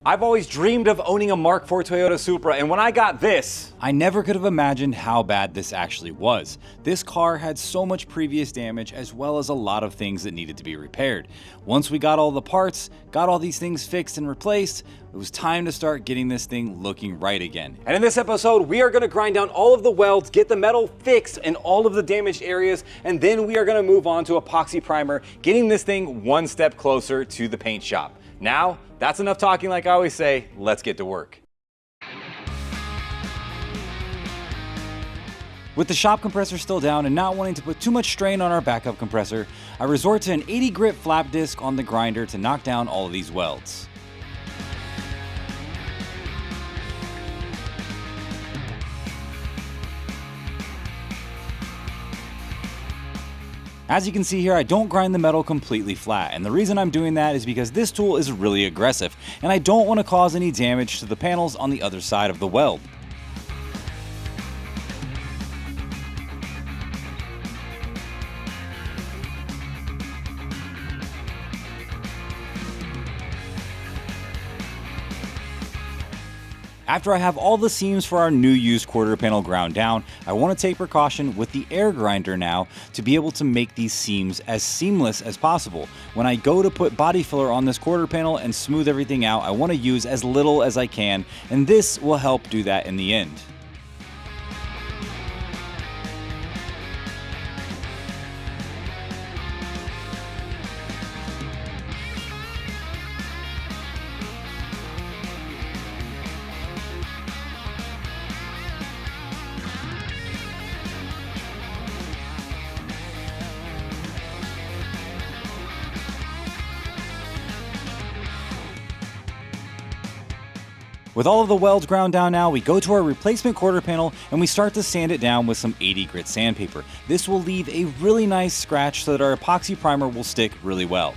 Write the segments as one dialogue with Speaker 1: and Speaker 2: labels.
Speaker 1: I've always dreamed of owning a Mark IV Toyota Supra, and when I got this, I never could have imagined how bad this actually was. This car had so much previous damage as well as a lot of things that needed to be repaired. Once we got all the parts, got all these things fixed and replaced, it was time to start getting this thing looking right again. And in this episode, we are going to grind down all of the welds, get the metal fixed in all of the damaged areas, and then we are going to move on to epoxy primer, getting this thing one step closer to the paint shop. Now, that's enough talking like I always say, let's get to work. With the shop compressor still down and not wanting to put too much strain on our backup compressor, I resort to an 80 grit flap disc on the grinder to knock down all of these welds. As you can see here, I don't grind the metal completely flat, and the reason I'm doing that is because this tool is really aggressive, and I don't want to cause any damage to the panels on the other side of the weld. After I have all the seams for our new used quarter panel ground down, I want to take precaution with the air grinder now to be able to make these seams as seamless as possible. When I go to put body filler on this quarter panel and smooth everything out, I want to use as little as I can, and this will help do that in the end. With all of the welds ground down now, we go to our replacement quarter panel and we start to sand it down with some 80 grit sandpaper. This will leave a really nice scratch so that our epoxy primer will stick really well.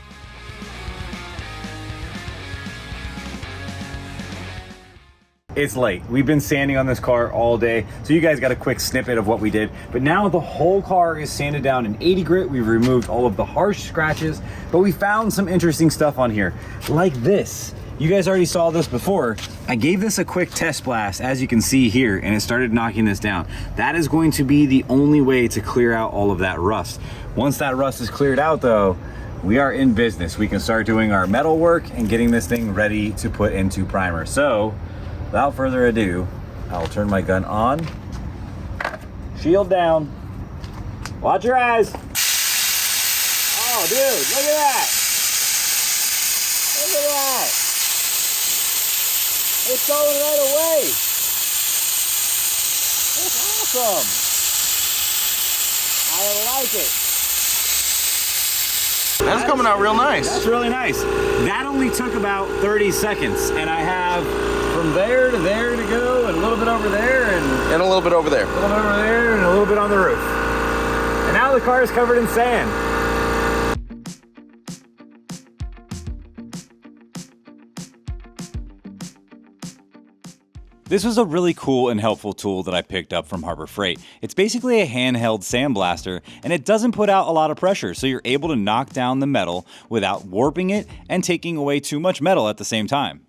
Speaker 1: It's late. We've been sanding on this car all day, so you guys got a quick snippet of what we did. But now the whole car is sanded down in 80 grit. We've removed all of the harsh scratches, but we found some interesting stuff on here, like this. You guys already saw this before. I gave this a quick test blast, as you can see here, and it started knocking this down. That is going to be the only way to clear out all of that rust. Once that rust is cleared out though, we are in business. We can start doing our metal work and getting this thing ready to put into primer. So, without further ado, I'll turn my gun on. Shield down. Watch your eyes. Oh dude, look at that. Look at that. It's going right away. It's awesome. I like it.
Speaker 2: That's coming out real nice.
Speaker 1: That's really nice. That only took about 30 seconds, and I have from there to go, and a little bit over there, and
Speaker 2: a little bit over there.
Speaker 1: A little bit over there, and a little bit on the roof. And now the car is covered in sand. This was a really cool and helpful tool that I picked up from Harbor Freight. It's basically a handheld sandblaster, and it doesn't put out a lot of pressure, so you're able to knock down the metal without warping it and taking away too much metal at the same time.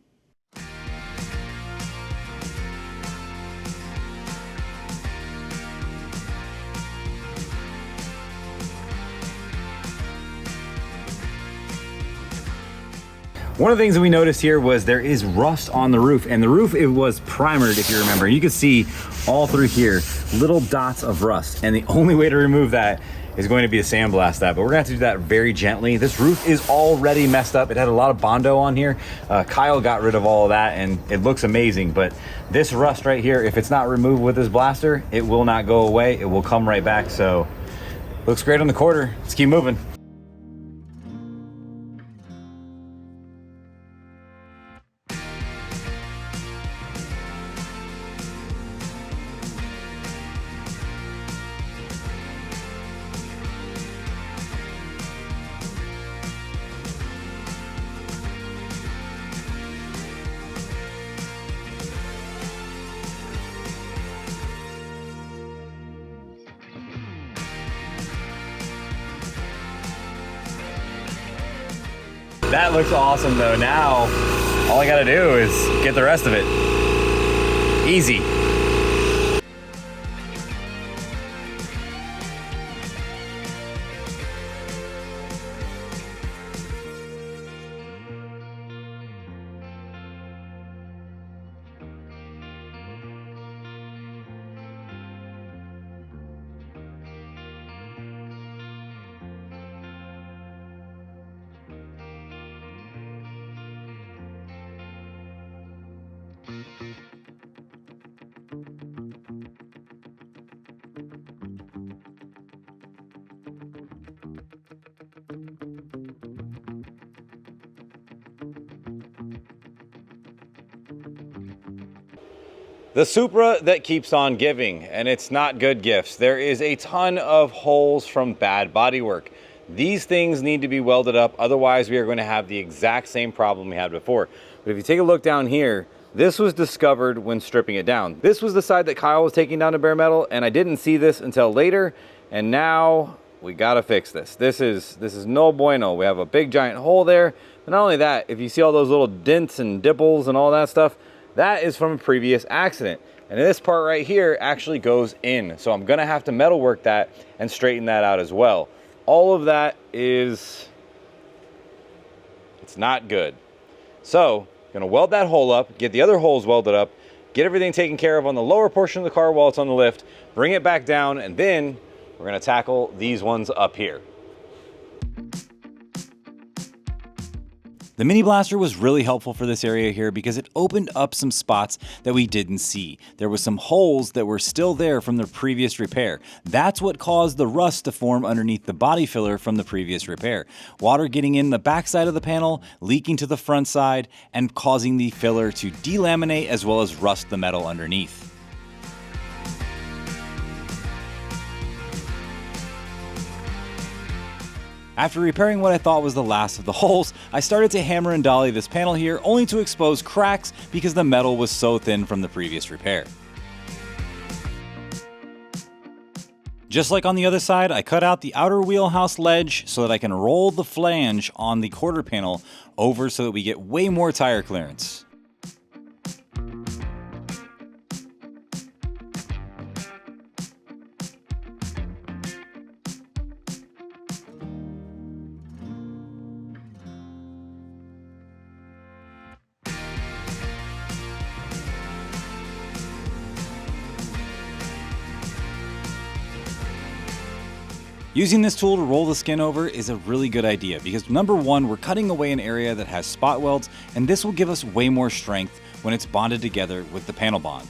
Speaker 1: One of the things that we noticed here was there is rust on the roof, and the roof, it was primered, if you remember. You can see all through here little dots of rust, and the only way to remove that is going to be to sandblast that, but we're gonna have to do that very gently. This roof is already messed up. It had a lot of Bondo on here. Kyle got rid of all of that, and it looks amazing, but this rust right here, if it's not removed with this blaster, it will not go away. It will come right back, so looks great on the quarter. Let's keep moving. That looks awesome though. Now All I gotta do is get the rest of it. Easy. The Supra that keeps on giving, and it's not good gifts. There is a ton of holes from bad bodywork. These things need to be welded up, otherwise we are going to have the exact same problem we had before. But if you take a look down here, this was discovered when stripping it down. This was the side that Kyle was taking down to bare metal, and I didn't see this until later, and now we gotta fix this. This is no bueno. We have a big giant hole there. But not only that, if you see all those little dents and dipples and all that stuff, that is from a previous accident. And this part right here actually goes in. So I'm gonna have to metalwork that and straighten that out as well. All of that it's not good. So, gonna weld that hole up, get the other holes welded up, get everything taken care of on the lower portion of the car while it's on the lift, bring it back down, and then we're gonna tackle these ones up here. The Mini Blaster was really helpful for this area here because it opened up some spots that we didn't see. There was some holes that were still there from the previous repair. That's what caused the rust to form underneath the body filler from the previous repair. Water getting in the back side of the panel, leaking to the front side, and causing the filler to delaminate as well as rust the metal underneath. After repairing what I thought was the last of the holes, I started to hammer and dolly this panel here, only to expose cracks because the metal was so thin from the previous repair. Just like on the other side, I cut out the outer wheelhouse ledge so that I can roll the flange on the quarter panel over so that we get way more tire clearance. Using this tool to roll the skin over is a really good idea because number one, we're cutting away an area that has spot welds, and this will give us way more strength when it's bonded together with the panel bond.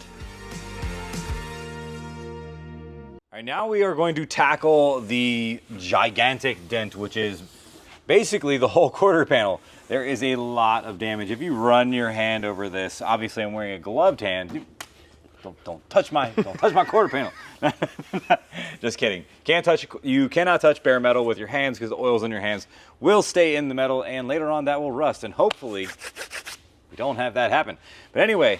Speaker 1: All right, now we are going to tackle the gigantic dent, which is basically the whole quarter panel. There is a lot of damage. If you run your hand over this, obviously I'm wearing a gloved hand. Don't touch my quarter panel. Just kidding. You cannot touch bare metal with your hands because the oils in your hands will stay in the metal, and later on that will rust, and hopefully we don't have that happen. But anyway,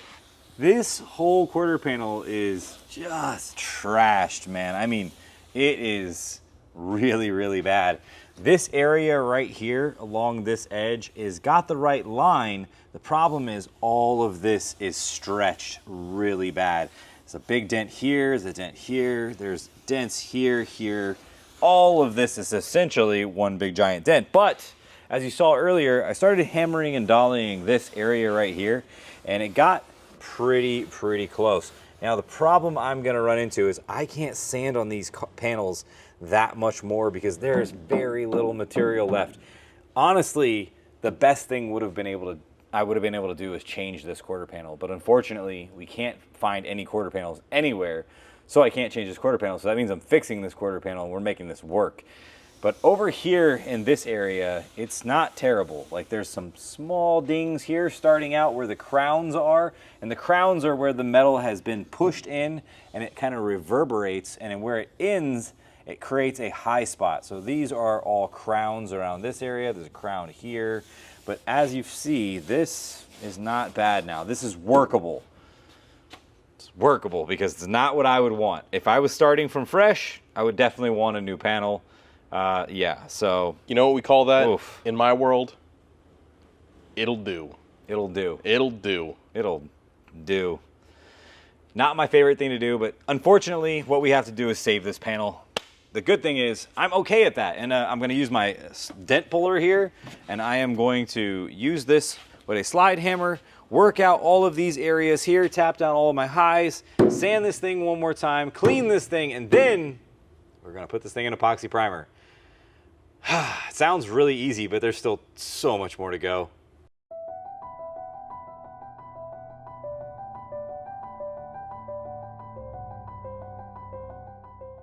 Speaker 1: this whole quarter panel is just trashed, man. I mean, it is really, really bad. This area right here along this edge is got the right line. The problem is all of this is stretched really bad. There's a big dent here, there's a dent here, there's dents here, here. All of this is essentially one big giant dent. But as you saw earlier, I started hammering and dollying this area right here, and it got pretty close. Now the problem I'm gonna run into is I can't sand on these panels that much more because there's very little material left. Honestly, the best thing I would have been able to do is change this quarter panel, but unfortunately we can't find any quarter panels anywhere, so I can't change this quarter panel. So that means I'm fixing this quarter panel and we're making this work. But over here in this area, it's not terrible. Like there's some small dings here starting out where the crowns are, and the crowns are where the metal has been pushed in and it kind of reverberates, and then where it ends, it creates a high spot. So these are all crowns around this area. There's a crown here. But as you see, this is not bad now. This is workable. It's workable because it's not what I would want. If I was starting from fresh, I would definitely want a new panel. Yeah, so.
Speaker 2: You know what we call that?
Speaker 1: Oof.
Speaker 2: In my world? It'll do.
Speaker 1: It'll do.
Speaker 2: It'll do.
Speaker 1: It'll do. Not my favorite thing to do, but unfortunately, what we have to do is save this panel. The good thing is I'm okay at that, and I'm going to use my dent puller here, and I am going to use this with a slide hammer, work out all of these areas here, tap down all of my highs, sand this thing one more time, clean this thing, and then we're going to put this thing in epoxy primer. It sounds really easy, but there's still so much more to go.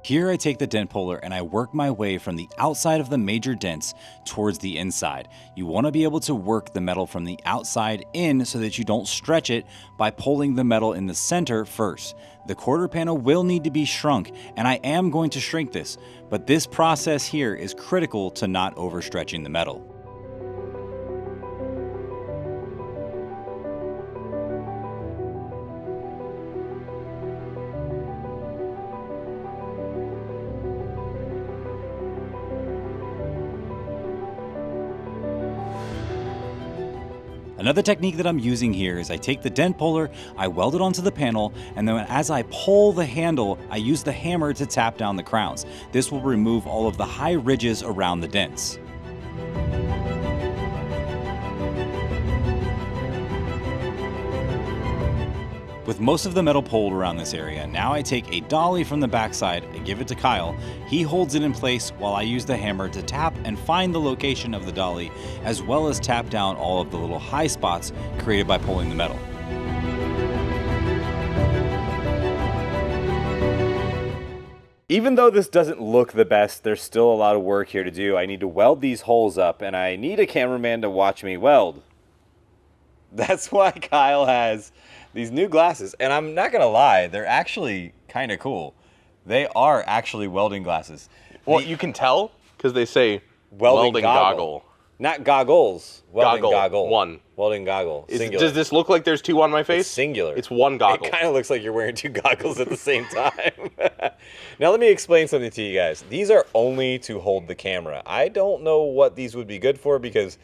Speaker 1: Here I take the dent puller and I work my way from the outside of the major dents towards the inside. You want to be able to work the metal from the outside in so that you don't stretch it by pulling the metal in the center first. The quarter panel will need to be shrunk, and I am going to shrink this, but this process here is critical to not overstretching the metal. Another technique that I'm using here is I take the dent puller, I weld it onto the panel, and then as I pull the handle, I use the hammer to tap down the crowns. This will remove all of the high ridges around the dents. With most of the metal pulled around this area, now I take a dolly from the backside and give it to Kyle. He holds it in place while I use the hammer to tap and find the location of the dolly, as well as tap down all of the little high spots created by pulling the metal. Even though this doesn't look the best, there's still a lot of work here to do. I need to weld these holes up, and I need a cameraman to watch me weld. That's why Kyle has these new glasses, and I'm not gonna lie, they're actually kind of cool. They are actually welding glasses.
Speaker 2: Well, you can tell because they say welding goggle.
Speaker 1: Not goggles. Welding goggle.
Speaker 2: One.
Speaker 1: Welding goggle. Singular.
Speaker 2: Does this look like there's two on my face?
Speaker 1: It's singular.
Speaker 2: It's one goggle.
Speaker 1: It kind of looks like you're wearing two goggles at the same time. Now let me explain something to you guys. These are only to hold the camera. I don't know what these would be good for because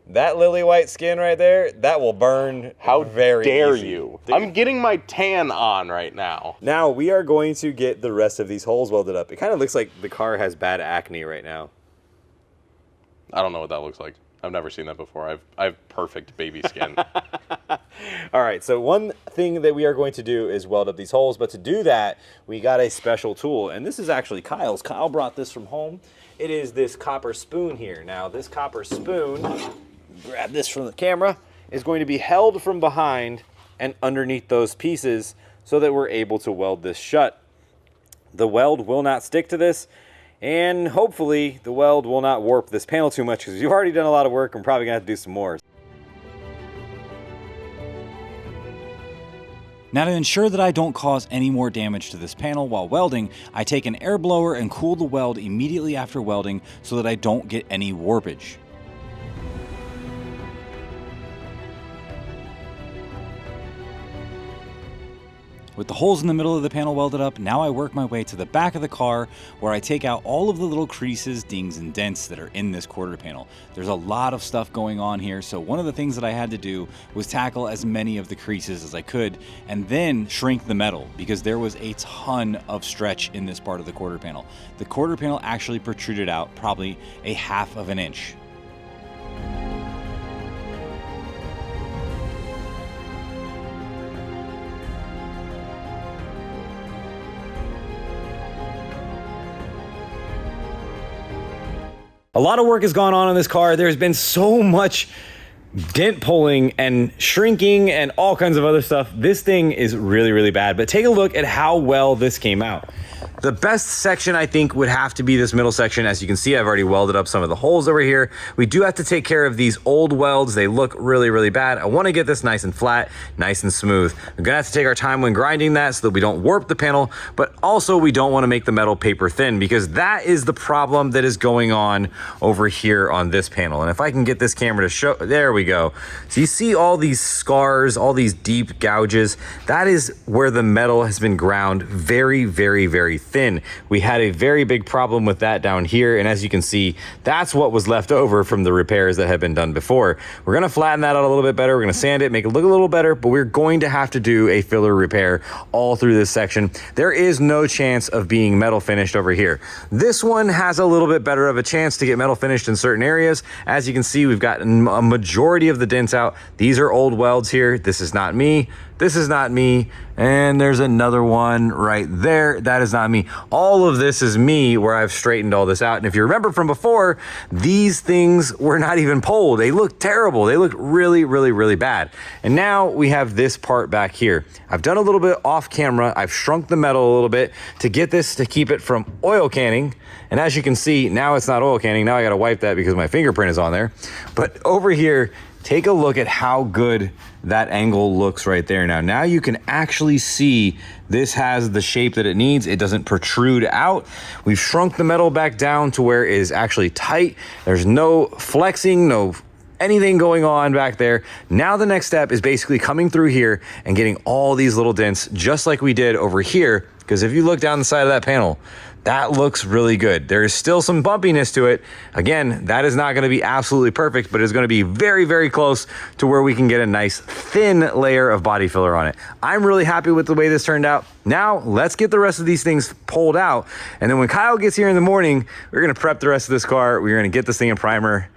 Speaker 1: that lily white skin right there, that will burn.
Speaker 2: How
Speaker 1: very
Speaker 2: dare
Speaker 1: easy.
Speaker 2: you? I'm getting my tan on right now.
Speaker 1: Now we are going to get the rest of these holes welded up. It kind of looks like the car has bad acne right now.
Speaker 2: I don't know what that looks like. I've never seen that before. I have perfect baby skin.
Speaker 1: All right, so one thing that we are going to do is weld up these holes, but to do that, we got a special tool, and this is actually Kyle's. Kyle brought this from home. It is this copper spoon here. Now, this copper spoon, grab this from the camera, is going to be held from behind and underneath those pieces so that we're able to weld this shut. The weld will not stick to this, and hopefully the weld will not warp this panel too much because you've already done a lot of work and probably gonna have to do some more. Now to ensure that I don't cause any more damage to this panel while welding, I take an air blower and cool the weld immediately after welding so that I don't get any warpage. With the holes in the middle of the panel welded up, now I work my way to the back of the car where I take out all of the little creases, dings, and dents that are in this quarter panel. There's a lot of stuff going on here, so one of the things that I had to do was tackle as many of the creases as I could and then shrink the metal because there was a ton of stretch in this part of the quarter panel. The quarter panel actually protruded out probably a half of an inch. A lot of work has gone on this car. There's been so much dent pulling and shrinking and all kinds of other stuff. This thing is really, really bad, but take a look at how well this came out. The best section, I think, would have to be this middle section. As you can see, I've already welded up some of the holes over here. We do have to take care of these old welds. They look really, really bad. I want to get this nice and flat, nice and smooth. We're gonna have to take our time when grinding that so that we don't warp the panel, but also we don't want to make the metal paper thin because that is the problem that is going on over here on this panel. And if I can get this camera to show, there we we go. So you see all these scars, all these deep gouges. That is where the metal has been ground very, very, very thin. We had a very big problem with that down here, and as you can see, that's what was left over from the repairs that had been done before. We're gonna flatten that out a little bit better. We're gonna sand it, make it look a little better, but we're going to have to do a filler repair all through this section. There is no chance of being metal finished over here. This one has a little bit better of a chance to get metal finished in certain areas. As you can see, we've got a majority of the dents out. These are old welds here. This is not me. This is not me. And there's another one right there. That is not me. All of this is me where I've straightened all this out. And if you remember from before, these things were not even pulled. They look terrible. They look really, really, really bad. And now we have this part back here. I've done a little bit off camera. I've shrunk the metal a little bit to get this to keep it from oil canning. And as you can see, now it's not oil canning. Now I got to wipe that because my fingerprint is on there. But over here, take a look at how good that angle looks right there. Now you can actually see this has the shape that it needs. It doesn't protrude out. We've shrunk the metal back down to where it is actually tight. There's no flexing, no anything going on back there. Now the next step is basically coming through here and getting all these little dents just like we did over here. Because if you look down the side of that panel, that looks really good. There is still some bumpiness to it. Again, that is not gonna be absolutely perfect, but it's gonna be very, very close to where we can get a nice thin layer of body filler on it. I'm really happy with the way this turned out. Now, let's get the rest of these things pulled out. And then when Kyle gets here in the morning, we're gonna prep the rest of this car. We're gonna get this thing in primer.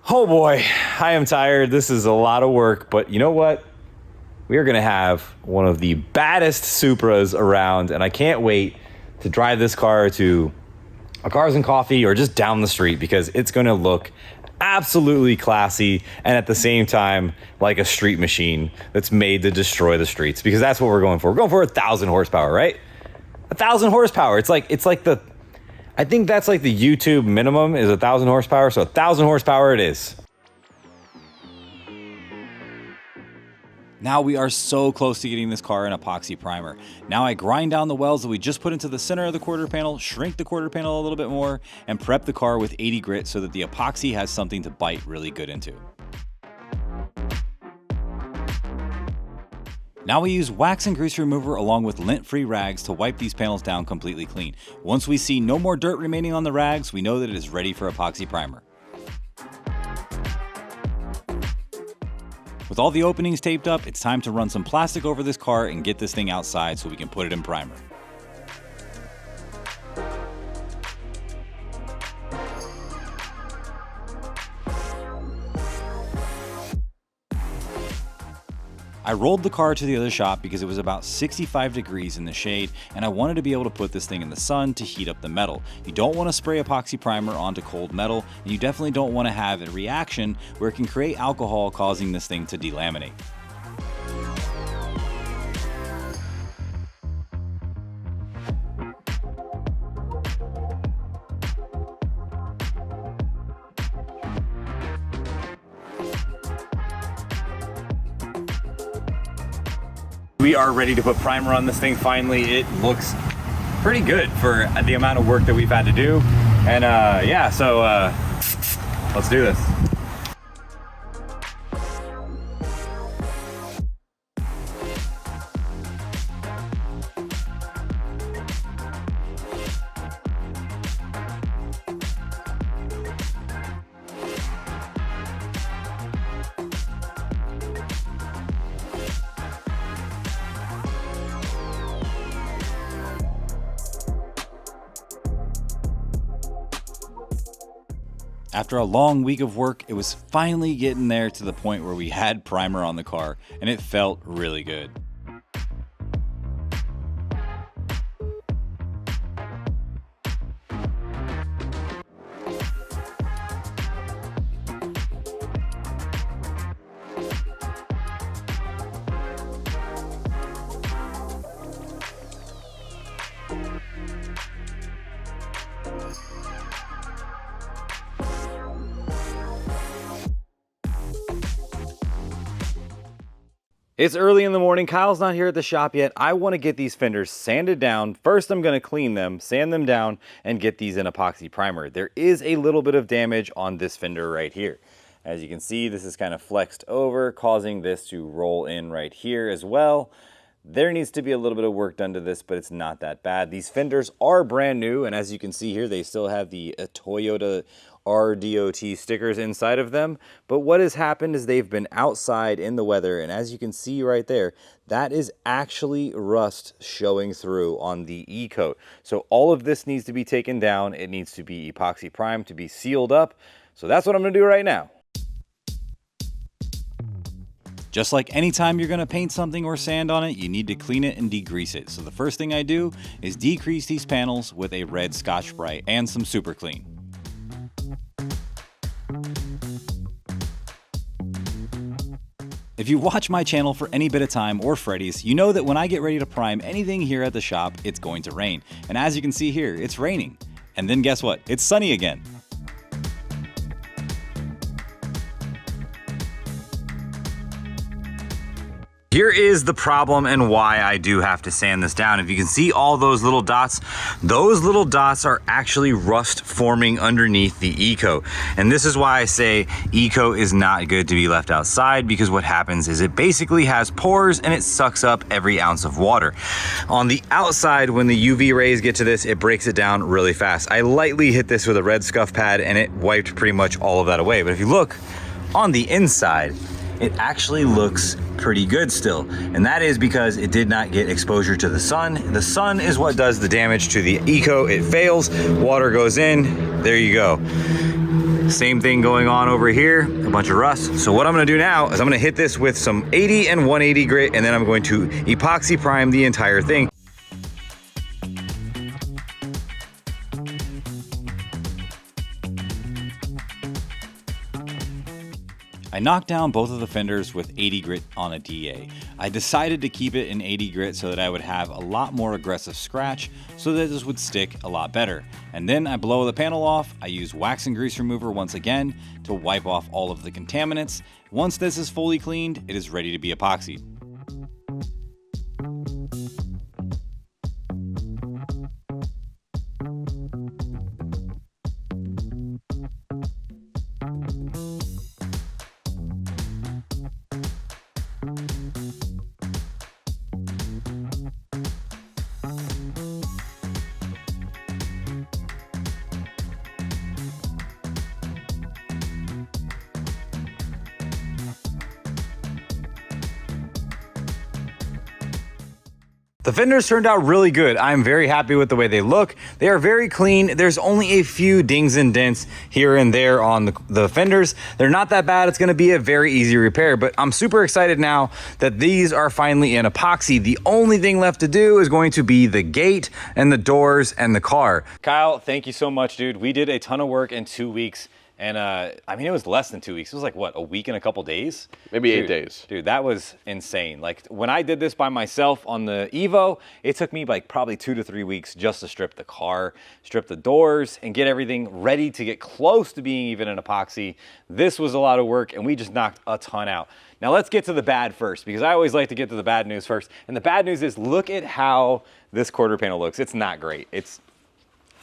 Speaker 1: Oh boy, I am tired. This is a lot of work, but you know what? We are gonna have one of the baddest Supras around, and I can't wait to drive this car to a Cars and Coffee or just down the street because it's gonna look absolutely classy and at the same time like a street machine that's made to destroy the streets, because that's what we're going for. We're going for 1,000 horsepower, right? 1,000 horsepower. It's like the, I think that's like the YouTube minimum is 1,000 horsepower. So 1,000 horsepower it is. Now we are so close to getting this car an epoxy primer. Now I grind down the welds that we just put into the center of the quarter panel, shrink the quarter panel a little bit more, and prep the car with 80 grit so that the epoxy has something to bite really good into. Now we use wax and grease remover along with lint-free rags to wipe these panels down completely clean. Once we see no more dirt remaining on the rags, we know that it is ready for epoxy primer. With all the openings taped up, it's time to run some plastic over this car and get this thing outside so we can put it in primer. I rolled the car to the other shop because it was about 65 degrees in the shade and I wanted to be able to put this thing in the sun to heat up the metal. You don't want to spray epoxy primer onto cold metal, and you definitely don't want to have a reaction where it can create alcohol causing this thing to delaminate. We are ready to put primer on this thing finally. It looks pretty good for the amount of work that we've had to do. And yeah, so let's do this. After a long week of work, it was finally getting there to the point where we had primer on the car, and it felt really good. It's early in the morning. Kyle's not here at the shop yet. I want to get these fenders sanded down. First, I'm going to clean them, sand them down, and get these in epoxy primer. There is a little bit of damage on this fender right here. As you can see, this is kind of flexed over, causing this to roll in right here as well. There needs to be a little bit of work done to this, but it's not that bad. These fenders are brand new, and as you can see here, they still have the Toyota RDOT stickers inside of them. But what has happened is they've been outside in the weather, and as you can see right there, that is actually rust showing through on the E-coat. So all of this needs to be taken down. It needs to be epoxy primed to be sealed up. So that's what I'm gonna do right now. Just like anytime you're gonna paint something or sand on it, you need to clean it and degrease it. So the first thing I do is degrease these panels with a red Scotch-Brite and some Super Clean. If you watch my channel for any bit of time or Freddy's, you know that when I get ready to prime anything here at the shop, it's going to rain. And as you can see here, it's raining. And then guess what? It's sunny again. Here is the problem and why I do have to sand this down. If you can see all those little dots are actually rust forming underneath the E-coat. And this is why I say E-coat is not good to be left outside, because what happens is it basically has pores and it sucks up every ounce of water. On the outside, when the UV rays get to this, it breaks it down really fast. I lightly hit this with a red scuff pad and it wiped pretty much all of that away. But if you look on the inside, it actually looks pretty good still. And that is because it did not get exposure to the sun. The sun is what does the damage to the E-coat. It fails, water goes in, there you go. Same thing going on over here, a bunch of rust. So what I'm gonna do now is I'm gonna hit this with some 80 and 180 grit, and then I'm going to epoxy prime the entire thing. I knocked down both of the fenders with 80 grit on a DA. I decided to keep it in 80 grit so that I would have a lot more aggressive scratch so that this would stick a lot better. And then I blow the panel off. I use wax and grease remover once again to wipe off all of the contaminants. Once this is fully cleaned, it is ready to be epoxied. The fenders turned out really good. I'm very happy with the way they look. They are very clean. There's only a few dings and dents here and there on the fenders. They're not that bad. It's gonna be a very easy repair, but I'm super excited now that these are finally in epoxy. The only thing left to do is going to be the gate and the doors and the car. Kyle, thank you so much, dude. We did a ton of work in 2 weeks. And I mean, it was less than 2 weeks. It was like, what, a week and a couple days?
Speaker 2: Maybe 8 days.
Speaker 1: Dude, that was insane. Like, when I did this by myself on the Evo, it took me like probably 2 to 3 weeks just to strip the car, strip the doors, and get everything ready to get close to being even an epoxy. This was a lot of work, and we just knocked a ton out. Now, let's get to the bad first, because I always like to get to the bad news first. And the bad news is, look at how this quarter panel looks. It's not great. It's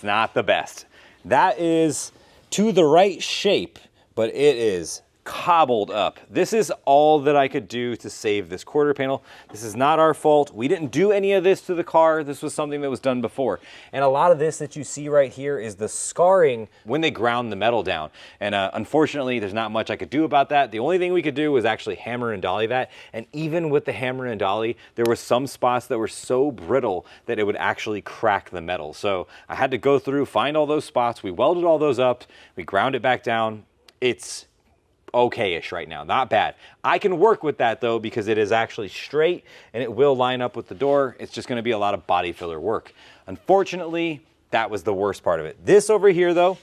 Speaker 1: not the best. That is to the right shape, but it is cobbled up. This is all that I could do to save this quarter panel. This is not our fault. We didn't do any of this to the car. This was something that was done before. And a lot of this that you see right here is the scarring when they ground the metal down. And unfortunately, there's not much I could do about that. The only thing we could do was actually hammer and dolly that. And even with the hammer and dolly, there were some spots that were so brittle that it would actually crack the metal. So I had to go through, find all those spots. We welded all those up. We ground it back down. It's okay-ish right now, not bad. I can work with that though, because it is actually straight and it will line up with the door. It's just gonna be a lot of body filler work. Unfortunately, that was the worst part of it. This over here though,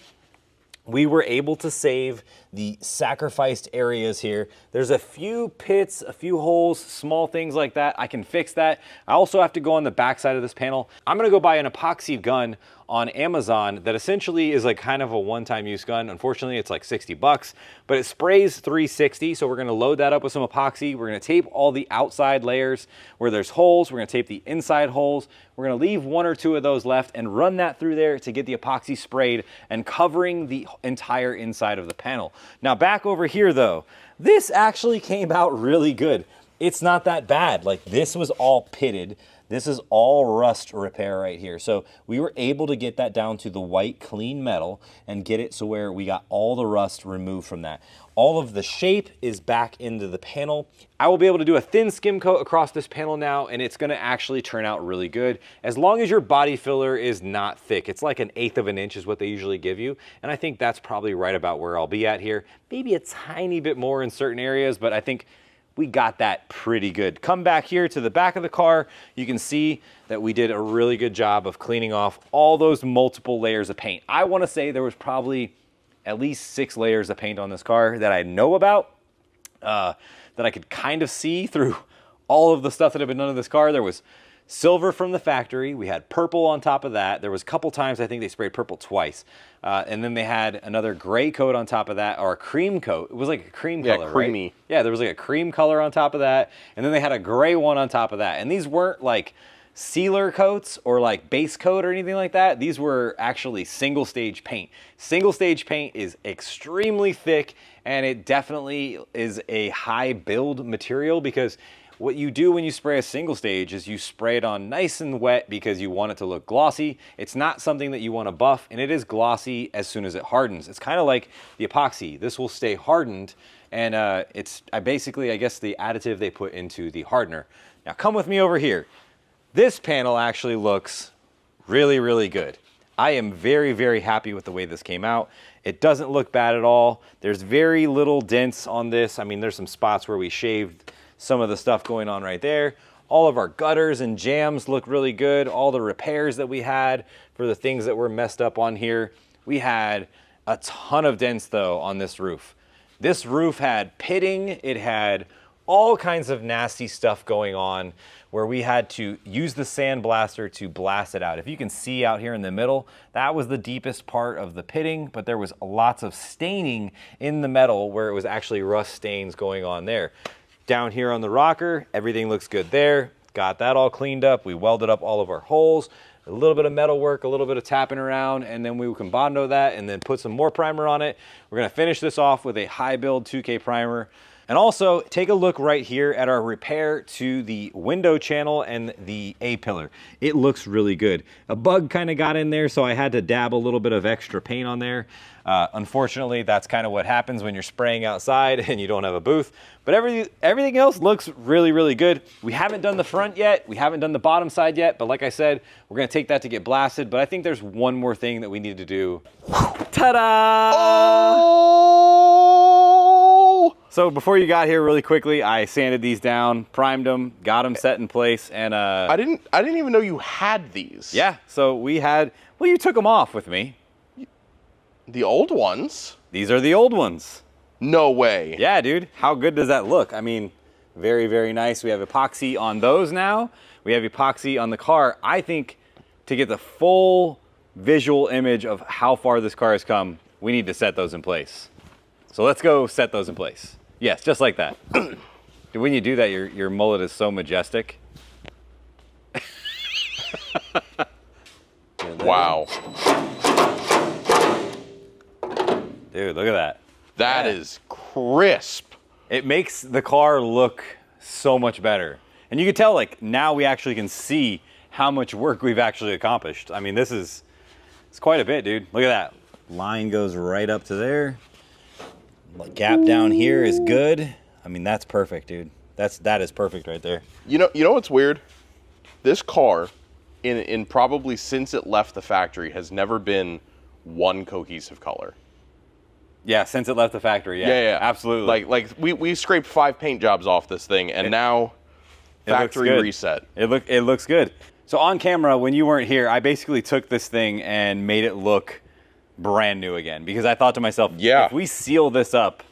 Speaker 1: we were able to save the sacrificed areas here. There's a few pits, a few holes, small things like that. I can fix that. I also have to go on the back side of this panel. I'm gonna go buy an epoxy gun on Amazon that essentially is like kind of a one-time use gun. Unfortunately, it's like 60 bucks, but it sprays 360. So we're gonna load that up with some epoxy. We're gonna tape all the outside layers where there's holes. We're gonna tape the inside holes. We're gonna leave 1 or 2 of those left and run that through there to get the epoxy sprayed and covering the entire inside of the panel. Now back over here though, this actually came out really good. It's not that bad. Like this was all pitted. This is all rust repair right here. So we were able to get that down to the white clean metal and get it so where we got all the rust removed from that. All of the shape is back into the panel. I will be able to do a thin skim coat across this panel now, and it's gonna actually turn out really good. As long as your body filler is not thick. It's like 1/8 of an inch is what they usually give you. And I think that's probably right about where I'll be at here. Maybe a tiny bit more in certain areas, but I think we got that pretty good. Come back here to the back of the car. You can see that we did a really good job of cleaning off all those multiple layers of paint. I wanna say there was probably at least 6 layers of paint on this car that I know about, that I could kind of see through all of the stuff that had been done to this car. There was silver from the factory. We had purple on top of that. There was a couple times I think they sprayed purple twice. And then they had another gray coat on top of that, or a cream coat. It was like a cream color,
Speaker 2: Yeah, creamy.
Speaker 1: right? Yeah, there was like a cream color on top of that. And then they had a gray one on top of that. And these weren't like sealer coats or like base coat or anything like that. These were actually single stage paint. Single stage paint is extremely thick, and it definitely is a high build material, because what you do when you spray a single stage is you spray it on nice and wet because you want it to look glossy. It's not something that you want to buff, and it is glossy as soon as it hardens. It's kind of like the epoxy. This will stay hardened, and it's basically, I guess, the additive they put into the hardener. Now come with me over here. This panel actually looks really, really good. I am very, very happy with the way this came out. It doesn't look bad at all. There's very little dents on this. I mean, there's some spots where we shaved some of the stuff going on right there. All of our gutters and jams look really good. All the repairs that we had for the things that were messed up on here. We had a ton of dents though on this roof. This roof had pitting. It had all kinds of nasty stuff going on where we had to use the sandblaster to blast it out. If you can see out here in the middle, that was the deepest part of the pitting, but there was lots of staining in the metal where it was actually rust stains going on there. Down here on the rocker, everything looks good there. Got that all cleaned up. We welded up all of our holes, a little bit of metal work, a little bit of tapping around, and then we can Bondo that and then put some more primer on it. We're gonna finish this off with a high build 2K primer. And also take a look right here at our repair to the window channel and the A-pillar. It looks really good. A bug kind of got in there, so I had to dab a little bit of extra paint on there. Unfortunately, that's kind of what happens when you're spraying outside and you don't have a booth. But everything else looks really, really good. We haven't done the front yet. We haven't done the bottom side yet. But like I said, we're gonna take that to get blasted. But I think there's one more thing that we need to do. Ta-da!
Speaker 2: Oh!
Speaker 1: So before you got here really quickly, I sanded these down, primed them, got them set in place, and
Speaker 2: I didn't even know you had these.
Speaker 1: yeah, so we had, well, you took them off with me.
Speaker 2: The old ones?
Speaker 1: These are the old ones.
Speaker 2: No way.
Speaker 1: Yeah, dude. How good does that look? I mean, very, very nice. We have epoxy on those now. We have epoxy on the car. I think to get the full visual image of how far this car has come, we need to set those in place. So let's go set those in place. Yes, just like that. When you do that, your mullet is so majestic.
Speaker 2: Wow.
Speaker 1: Dude, look at that.
Speaker 2: That is crisp.
Speaker 1: It makes the car look so much better. And you can tell, like, now we actually can see how much work we've actually accomplished. I mean, it's quite a bit, dude. Look at that. Line goes right up to there. Gap down here is good. I mean, that's perfect, dude. That is perfect right there.
Speaker 2: You know what's weird? This car, in probably since it left the factory, has never been one cohesive color.
Speaker 1: Yeah, since it left the factory, yeah. Absolutely.
Speaker 2: Like we scraped 5 paint jobs off this thing, and now factory reset.
Speaker 1: It looks good. So on camera, when you weren't here, I basically took this thing and made it look brand new again, because I thought to myself,
Speaker 2: yeah,
Speaker 1: if we seal this up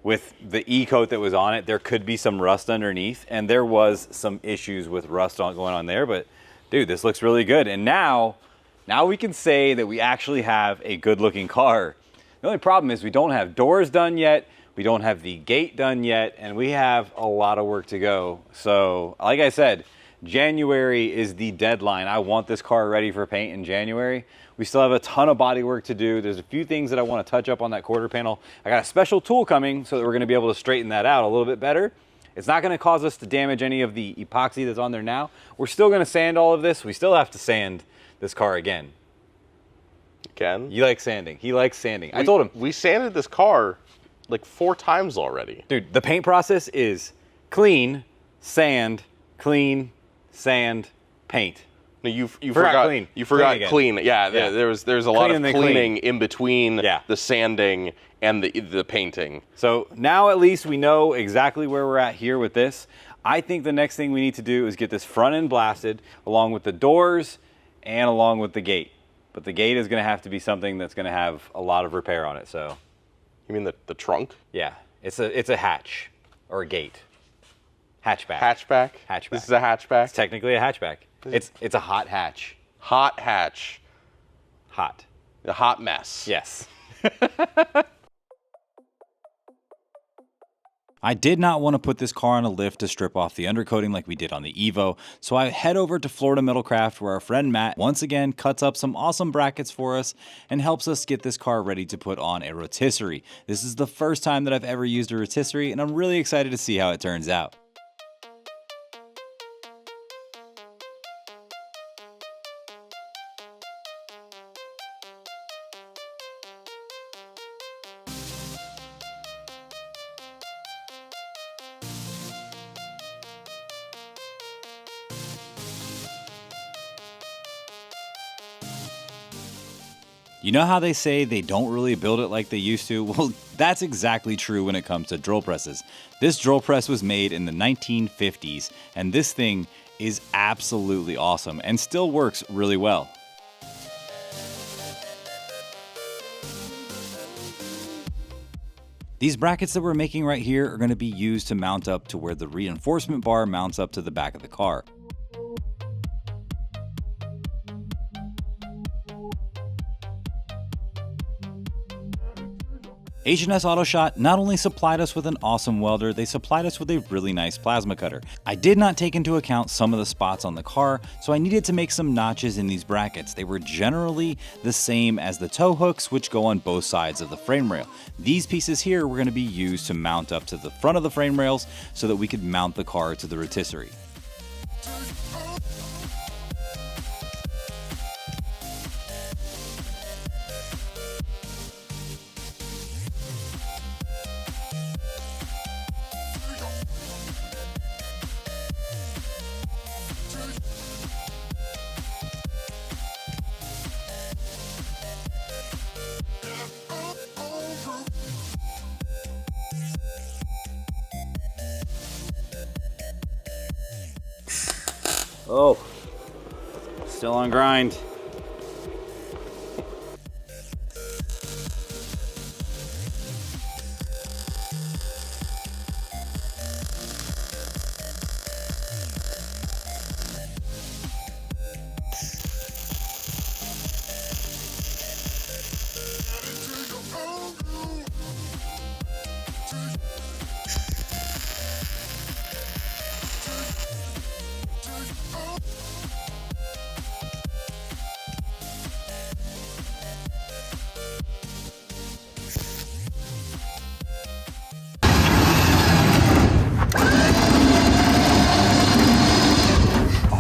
Speaker 1: with the E-coat that was on it, there could be some rust underneath, and there was some issues with rust going on there, but dude, this looks really good. And now Now we can say that we actually have a good looking car. The only problem is we don't have doors done yet, we don't have the gate done yet, and we have a lot of work to go. So, like I said, January is the deadline. I want this car ready for paint in January. We still have a ton of body work to do. There's a few things that I want to touch up on that quarter panel. I got a special tool coming so that we're going to be able to straighten that out a little bit better. It's not going to cause us to damage any of the epoxy that's on there now. We're still going to sand all of this. We still have to sand this car again.
Speaker 2: Again?
Speaker 1: You like sanding. He likes sanding. I told him.
Speaker 2: We sanded this car like 4 times already.
Speaker 1: Dude, the paint process is clean, sand, paint.
Speaker 2: No, you forgot clean. You forgot clean. Yeah, yeah. There's a lot of cleaning in between the sanding and the painting.
Speaker 1: So now at least we know exactly where we're at here with this. I think the next thing we need to do is get this front end blasted along with the doors and along with the gate. But the gate is going to have to be something that's going to have a lot of repair on it. So,
Speaker 2: you mean the trunk?
Speaker 1: Yeah, it's a hatch or a gate. Hatchback.
Speaker 2: Hatchback.
Speaker 1: Hatchback.
Speaker 2: This is a hatchback.
Speaker 1: It's technically a hatchback. It's a hot hatch.
Speaker 2: Hot hatch.
Speaker 1: Hot.
Speaker 2: A hot mess.
Speaker 1: Yes. I did not want to put this car on a lift to strip off the undercoating like we did on the Evo, so I head over to Florida Metalcraft where our friend Matt once again cuts up some awesome brackets for us and helps us get this car ready to put on a rotisserie. This is the first time that I've ever used a rotisserie and I'm really excited to see how it turns out. You know how they say they don't really build it like they used to? Well, that's exactly true when it comes to drill presses. This drill press was made in the 1950s, and this thing is absolutely awesome and still works really well. These brackets that we're making right here are going to be used to mount up to where the reinforcement bar mounts up to the back of the car. H&S AutoShot not only supplied us with an awesome welder, they supplied us with a really nice plasma cutter. I did not take into account some of the spots on the car, so I needed to make some notches in these brackets. They were generally the same as the tow hooks, which go on both sides of the frame rail. These pieces here were going to be used to mount up to the front of the frame rails so that we could mount the car to the rotisserie. Oh, still on grind.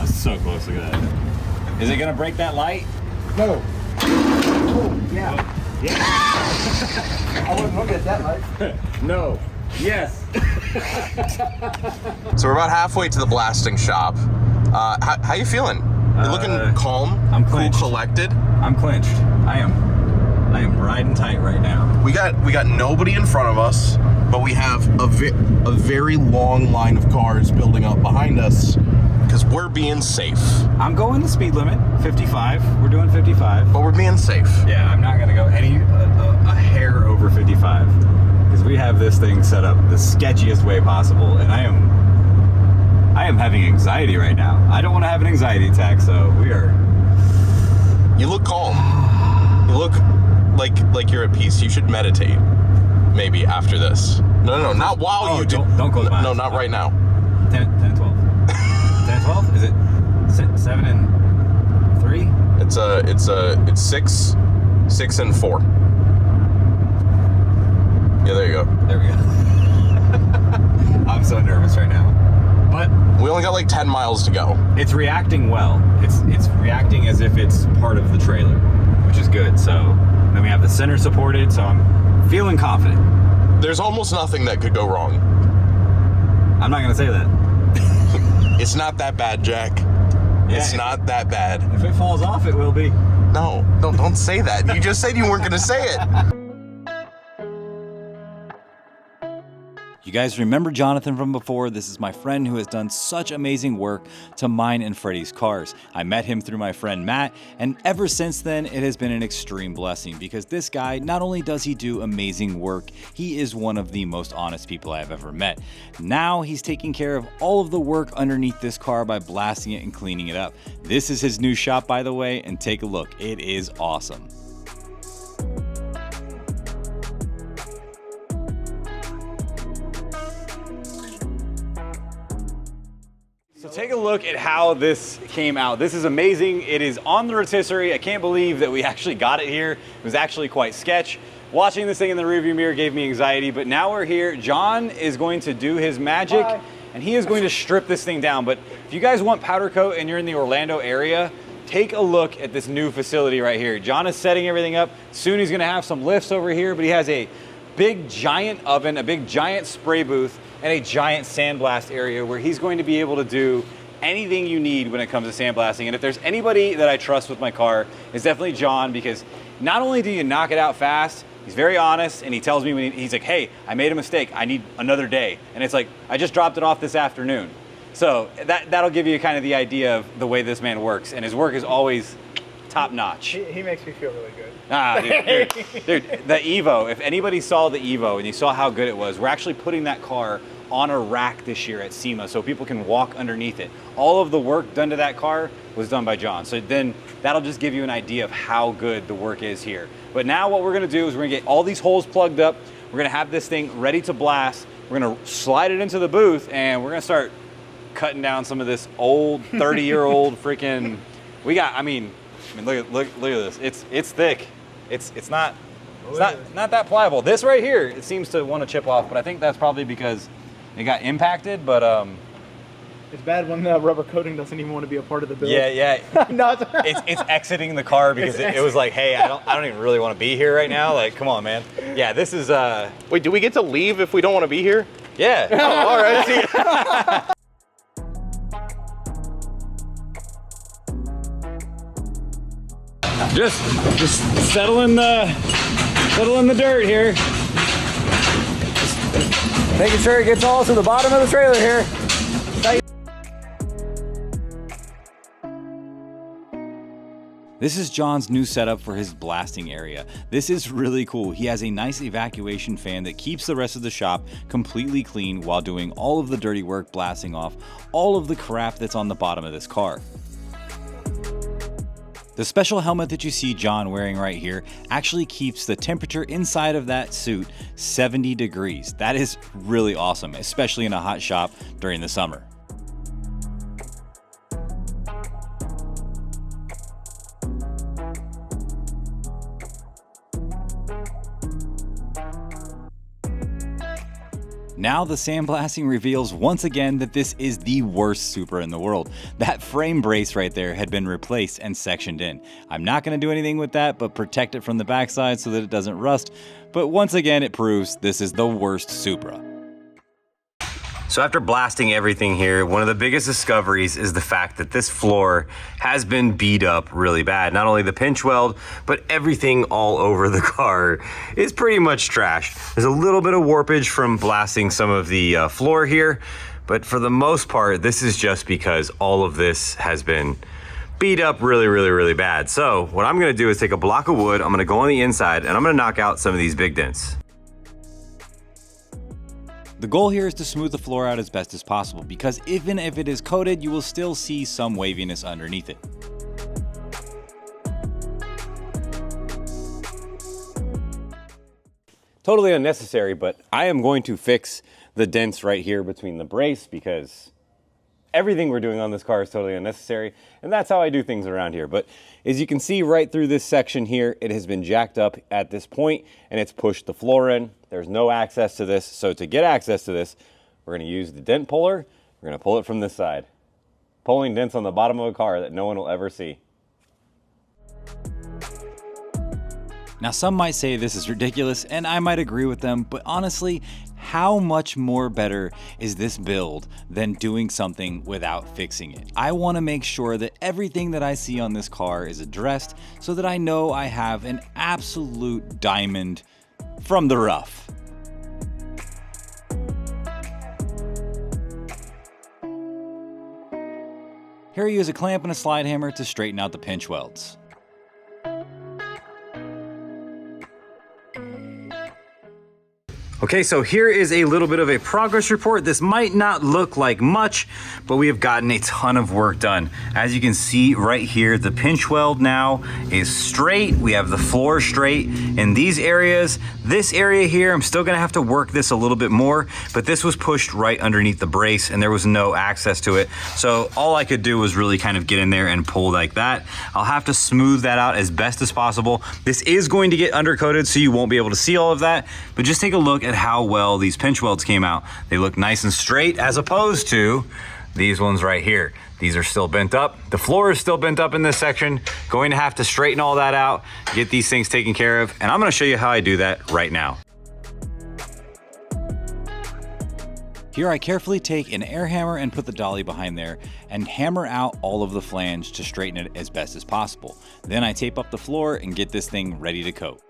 Speaker 1: So close, look at that. Is it gonna break that light?
Speaker 3: No. Oh, yeah.
Speaker 1: Yeah.
Speaker 3: I wouldn't look at that light.
Speaker 1: No. Yes.
Speaker 2: So we're about halfway to the blasting shop. How you feeling? You're looking calm.
Speaker 1: I'm clenched.
Speaker 2: Cool, collected.
Speaker 1: I'm clenched. I am riding tight right now.
Speaker 2: We got nobody in front of us, but we have a very long line of cars building up behind us because we're being safe.
Speaker 1: I'm going the speed limit, 55. We're doing 55.
Speaker 2: But we're being safe.
Speaker 1: Yeah, I'm not gonna go a hair over 55 because we have this thing set up the sketchiest way possible, and I am having anxiety right now. I don't want to have an anxiety attack, so we are.
Speaker 2: You look calm. You look like you're at peace. You should meditate. Maybe after this. No, not while you do.
Speaker 1: Don't close my eyes.
Speaker 2: No, not right now.
Speaker 1: 10 and 12. 10 and 12? Is it 7 and 3?
Speaker 2: It's 6 and 4. Yeah, there you go.
Speaker 1: There we go. I'm so nervous right now. But
Speaker 2: we only got like 10 miles to go.
Speaker 1: It's reacting well. It's reacting as if it's part of the trailer, which is good. So then we have the center supported, so I'm feeling confident.
Speaker 2: There's almost nothing that could go wrong.
Speaker 1: I'm not gonna say that.
Speaker 2: It's not that bad, Jack.
Speaker 1: Yeah,
Speaker 2: it's not that bad.
Speaker 1: If it falls off, it will be.
Speaker 2: No, don't say that. You just said you weren't gonna say it.
Speaker 4: You guys remember Jonathan from before? This is my friend who has done such amazing work to mine and Freddie's cars. I met him through my friend Matt, and ever since then, it has been an extreme blessing because this guy, not only does he do amazing work, he is one of the most honest people I have ever met. Now he's taking care of all of the work underneath this car by blasting it and cleaning it up. This is his new shop, by the way, and take a look. It is awesome.
Speaker 1: So take a look at how this came out. This is amazing. It is on the rotisserie. I can't believe that we actually got it here. It was actually quite sketch. Watching this thing in the rearview mirror gave me anxiety, but now we're here. John is going to do his magic, and he is going to strip this thing down. But if you guys want powder coat and you're in the Orlando area, take a look at this new facility right here. John is setting everything up. Soon he's gonna have some lifts over here, but he has a big giant oven, a big giant spray booth, and a giant sandblast area where he's going to be able to do anything you need when it comes to sandblasting. And if there's anybody that I trust with my car, it's definitely John, because not only do you knock it out fast, he's very honest, and he tells me when he's like, hey, I made a mistake, I need another day. And it's like, I just dropped it off this afternoon. So that'll give you kind of the idea of the way this man works, and his work is always top notch.
Speaker 3: He makes me feel really good.
Speaker 1: Ah, dude, the Evo, if anybody saw the Evo and you saw how good it was, we're actually putting that car on a rack this year at SEMA so people can walk underneath it. All of the work done to that car was done by John. So then that'll just give you an idea of how good the work is here. But now what we're gonna do is we're gonna get all these holes plugged up. We're gonna have this thing ready to blast. We're gonna slide it into the booth, and we're gonna start cutting down some of this old 30-year-old freaking, I mean, look at this. It's thick. It's not that pliable. This right here, it seems to want to chip off, but I think that's probably because it got impacted. But
Speaker 3: it's bad when the rubber coating doesn't even want to be a part of the build.
Speaker 1: Yeah.
Speaker 3: No,
Speaker 1: it's exiting the car because it was like, hey, I don't even really want to be here right now. Like, come on, man. Yeah, this is.
Speaker 2: Wait, do we get to leave if we don't want to be here?
Speaker 1: Yeah.
Speaker 2: Oh, all right. See.
Speaker 1: Just settling the dirt here. Just making sure it gets all to the bottom of the trailer here.
Speaker 4: This is John's new setup for his blasting area. This is really cool. He has a nice evacuation fan that keeps the rest of the shop completely clean while doing all of the dirty work, blasting off all of the crap that's on the bottom of this car. The special helmet that you see John wearing right here actually keeps the temperature inside of that suit 70 degrees. That is really awesome, especially in a hot shop during the summer. Now the sandblasting reveals once again that this is the worst Supra in the world. That frame brace right there had been replaced and sectioned in. I'm not going to do anything with that but protect it from the backside so that it doesn't rust. But once again it proves this is the worst Supra.
Speaker 1: So after blasting everything here, one of the biggest discoveries is the fact that this floor has been beat up really bad. Not only the pinch weld, but everything all over the car is pretty much trash. There's a little bit of warpage from blasting some of the floor here, but for the most part, this is just because all of this has been beat up really bad. So what I'm gonna do is take a block of wood, I'm gonna go on the inside, and I'm gonna knock out some of these big dents.
Speaker 4: The goal here is to smooth the floor out as best as possible because even if it is coated, you will still see some waviness underneath it.
Speaker 1: totally unnecessary, but I am going to fix the dents right here between the brace because everything we're doing on this car is totally unnecessary, and that's how I do things around here. But as you can see right through this section here, it has been jacked up at this point and it's pushed the floor in. There's no access to this, so to get access to this, we're going to use the dent puller. We're going to pull it from this side, pulling dents on the bottom of a car that no one will ever see.
Speaker 4: Now, some might say this is ridiculous, and I might agree with them, but honestly, how much more better is this build than doing something without fixing it? I want to make sure that everything that I see on this car is addressed so that I know I have an absolute diamond from the rough. Here I use a clamp and a slide hammer to straighten out the pinch welds.
Speaker 1: Okay, so here is a little bit of a progress report. This might not look like much, but we have gotten a ton of work done. As you can see right here, the pinch weld now is straight. We have the floor straight in these areas. This area here, I'm still gonna have to work this a little bit more, but this was pushed right underneath the brace and there was no access to it. So all I could do was really kind of get in there and pull like that. I'll have to smooth that out as best as possible. This is going to get undercoated, so you won't be able to see all of that, but just take a look at how well these pinch welds came out. They look nice and straight as opposed to these ones right here. These are still bent up. The floor is still bent up in this section. Going to have to straighten all that out, get these things taken care of, and I'm gonna show you how I do that right now.
Speaker 4: Here I carefully take an air hammer and put the dolly behind there and hammer out all of the flange to straighten it as best as possible. Then I tape up the floor and get this thing ready to coat.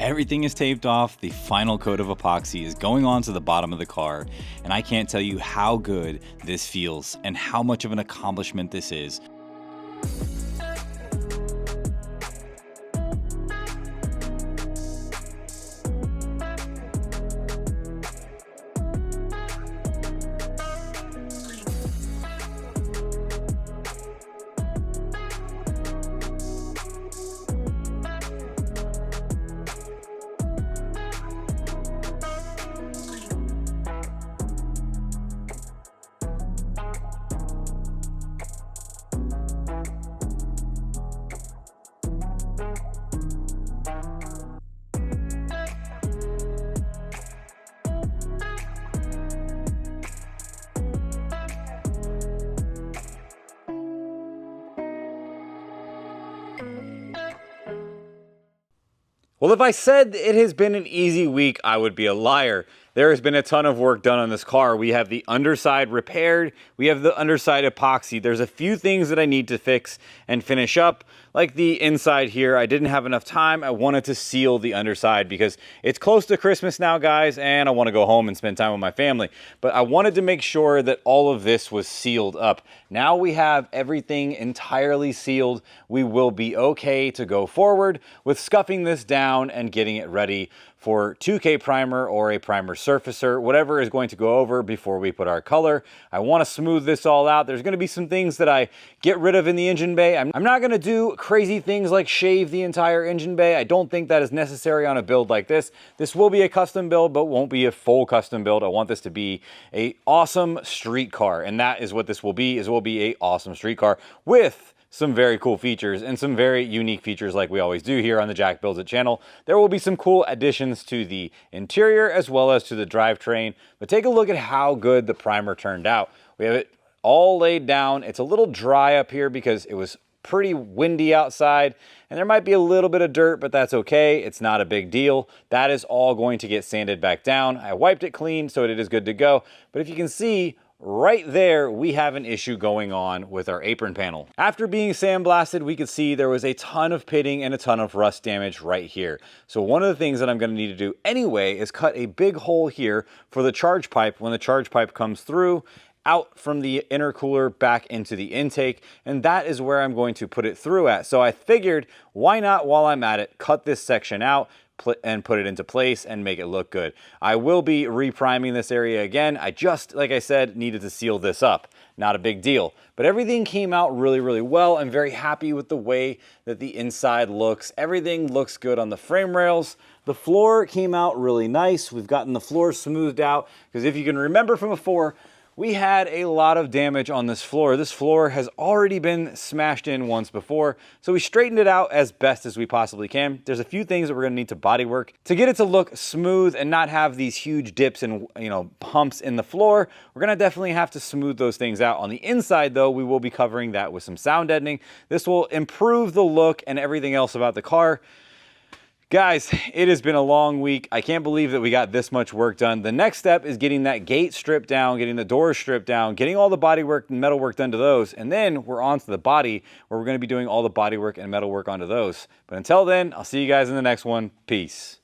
Speaker 4: Everything is taped off, the final coat of epoxy is going onto the bottom of the car, and I can't tell you how good this feels and how much of an accomplishment this is.
Speaker 1: Well, if I said it has been an easy week, I would be a liar. There has been a ton of work done on this car. We have the underside repaired. We have the underside epoxy. There's a few things that I need to fix and finish up, like the inside here. I didn't have enough time. I wanted to seal the underside because it's close to Christmas now, guys, and I want to go home and spend time with my family. But I wanted to make sure that all of this was sealed up. Now we have everything entirely sealed. We will be okay to go forward with scuffing this down and getting it ready for 2K primer or a primer surfacer, whatever is going to go over before we put our color. I want to smooth this all out. There's going to be some things that I get rid of in the engine bay. I'm not going to do crazy things like shave the entire engine bay. I don't think that is necessary on a build like this. This will be a custom build, but won't be a full custom build. I want this to be a awesome street car, and that is what this will be. Is will be a awesome street car with some very cool features and some very unique features like we always do here on the Jack Builds It channel. There will be some cool additions to the interior as well as to the drivetrain, but take a look at how good the primer turned out. We have it all laid down. It's a little dry up here because it was pretty windy outside and there might be a little bit of dirt, but that's okay. It's not a big deal. That is all going to get sanded back down. I wiped it clean so it is good to go, but if you can see, right there, we have an issue going on with our apron panel. After being sandblasted, we could see there was a ton of pitting and a ton of rust damage right here. So one of the things that I'm gonna need to do anyway is cut a big hole here for the charge pipe when the charge pipe comes through out from the intercooler back into the intake, and that is where I'm going to put it through at. So I figured, why not, while I'm at it, cut this section out, and put it into place and make it look good. I will be repriming this area again. I just, like I said, needed to seal this up. Not a big deal, but everything came out really, really well. I'm very happy with the way that the inside looks. Everything looks good on the frame rails. The floor came out really nice. We've gotten the floor smoothed out because if you can remember from before, we had a lot of damage on this floor. This floor has already been smashed in once before, so we straightened it out as best as we possibly can. There's a few things that we're gonna need to bodywork to get it to look smooth and not have these huge dips and humps in the floor. We're gonna definitely have to smooth those things out. On the inside though, we will be covering that with some sound deadening. This will improve the look and everything else about the car. Guys, it has been a long week. I can't believe that we got this much work done. The next step is getting that gate stripped down, getting the doors stripped down, getting all the body work and metal work done to those, and then we're on to the body, where we're gonna be doing all the body work and metal work onto those. But until then, I'll see you guys in the next one. Peace.